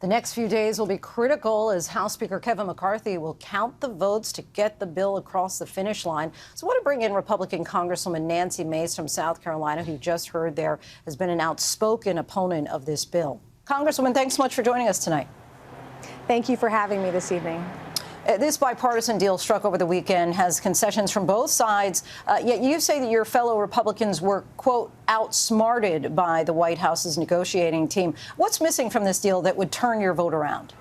The next few days will be critical as House Speaker Kevin McCarthy will count the votes to get the bill across the finish line. So I want to bring in Republican Congresswoman Nancy Mace from South Carolina, who you just heard there has been an outspoken opponent of this bill. Congresswoman, thanks so much for joining us tonight. Thank you for having me this evening. This bipartisan deal struck over the weekend has concessions from both sides, yet you say that your fellow Republicans were, quote, outsmarted by the White House's negotiating team. What's missing from this deal that would turn your vote around?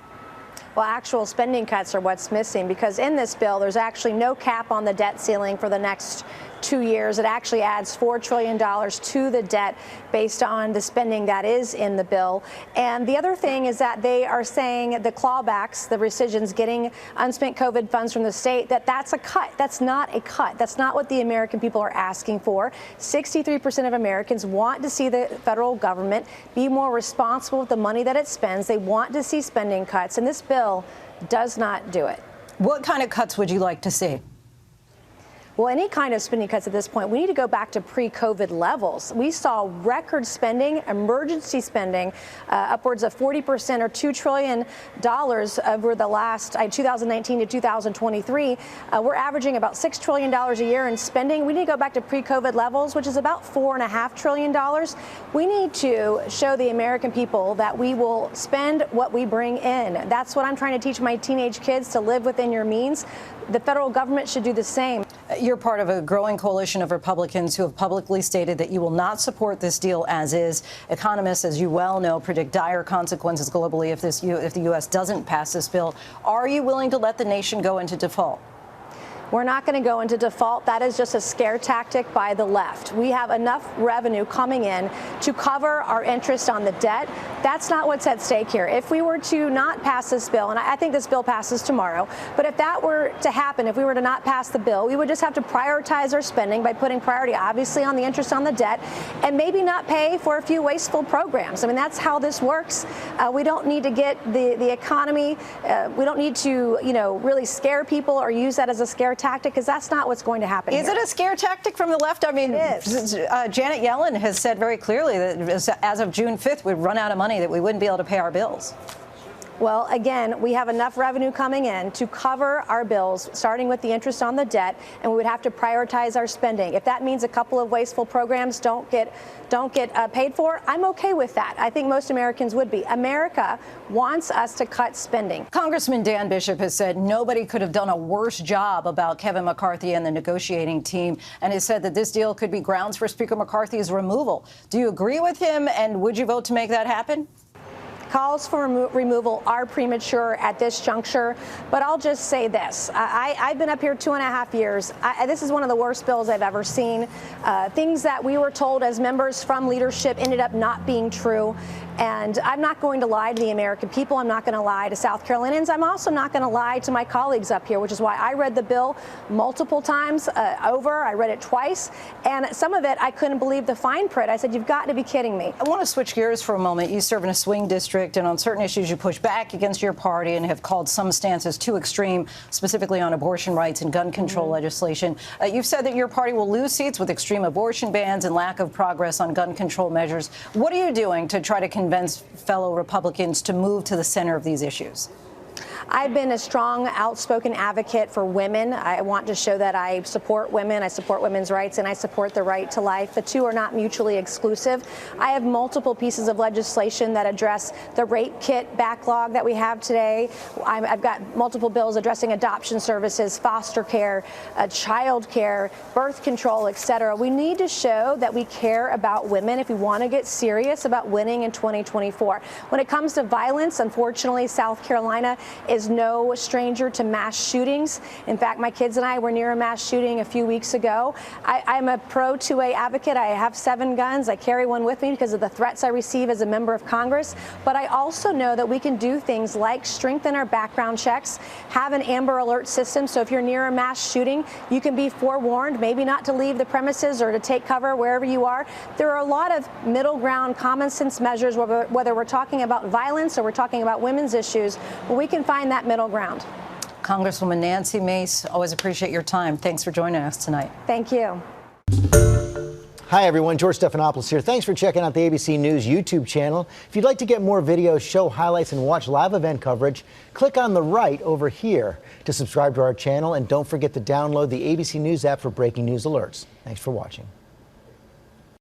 Well, actual spending cuts are what's missing, because in this bill, there's actually no cap on the debt ceiling for the next 2 years. It actually adds $4 trillion to the debt based on the spending that is in the bill. And the other thing is that they are saying the clawbacks, the rescissions, getting unspent COVID funds from the state, that's a cut. That's not a cut. That's not what the American people are asking for. 63% of Americans want to see the federal government be more responsible with the money that it spends. They want to see spending cuts, and this bill does not do it. What kind of cuts would you like to see? Well, any kind of spending cuts at this point, we need to go back to pre-COVID levels. We saw record spending, emergency spending, upwards of 40% or $2 trillion over the last 2019 to 2023. We're averaging about $6 trillion a year in spending. We need to go back to pre-COVID levels, which is about $4.5 trillion. We need to show the American people that we will spend what we bring in. That's what I'm trying to teach my teenage kids, to live within your means. The federal government should do the same. You're part of a growing coalition of Republicans who have publicly stated that you will not support this deal as is. Economists, as you well know, predict dire consequences globally if the U.S. doesn't pass this bill. Are you willing to let the nation go into default? We're not going to go into default. That is just a scare tactic by the left. We have enough revenue coming in to cover our interest on the debt. That's not what's at stake here. If we were to not pass this bill, and I think this bill passes tomorrow, but if that were to happen, if we were to not pass the bill, we would just have to prioritize our spending by putting priority, obviously, on the interest on the debt, and maybe not pay for a few wasteful programs. I mean, that's how this works. We don't need to get the economy. We don't need to, really scare people or use that as a scare tactic, because that's not what's going to happen. Is it a scare tactic from the left? I mean, Janet Yellen has said very clearly that as of June 5th, we'd run out of money, that we wouldn't be able to pay our bills. Well, again, we have enough revenue coming in to cover our bills, starting with the interest on the debt, and we would have to prioritize our spending. If that means a couple of wasteful programs don't get paid for, I'm okay with that. I think most Americans would be. America wants us to cut spending. Congressman Dan Bishop has said nobody could have done a worse job about Kevin McCarthy and the negotiating team, and has said that this deal could be grounds for Speaker McCarthy's removal. Do you agree with him, and would you vote to make that happen? Calls for removal are premature at this juncture, but I'll just say this. I've been up here 2.5 years. This is one of the worst bills I've ever seen. Things that we were told as members from leadership ended up not being true. And I'm not going to lie to the American people. I'm not going to lie to South Carolinians. I'm also not going to lie to my colleagues up here, which is why I read the bill multiple times over. I read it twice. And some of it, I couldn't believe the fine print. I said, you've got to be kidding me. I want to switch gears for a moment. You serve in a swing district, and on certain issues you push back against your party and have called some stances too extreme, specifically on abortion rights and gun control legislation. You've said that your party will lose seats with extreme abortion bans and lack of progress on gun control measures. What are you doing to try to convince fellow Republicans to move to the center of these issues? I've been a strong, outspoken advocate for women. I want to show that I support women, I support women's rights, and I support the right to life. The two are not mutually exclusive. I have multiple pieces of legislation that address the rape kit backlog that we have today. I've got multiple bills addressing adoption services, foster care, child care, birth control, etc. We need to show that we care about women if we want to get serious about winning in 2024. When it comes to violence, unfortunately, South Carolina is no stranger to mass shootings. In fact, my kids and I were near a mass shooting a few weeks ago. I'm a pro-2A advocate. I have 7 guns. I carry one with me because of the threats I receive as a member of Congress. But I also know that we can do things like strengthen our background checks, have an Amber Alert system. So if you're near a mass shooting, you can be forewarned, maybe not to leave the premises or to take cover wherever you are. There are a lot of middle ground, common sense measures, whether we're talking about violence or we're talking about women's issues, where we can find that middle ground. Congresswoman Nancy Mace, always appreciate your time. Thanks for joining us tonight. Thank you. Hi, everyone. George Stephanopoulos here. Thanks for checking out the ABC News YouTube channel. If you'd like to get more videos, show highlights, and watch live event coverage, click on the right over here to subscribe to our channel. And don't forget to download the ABC News app for breaking news alerts. Thanks for watching.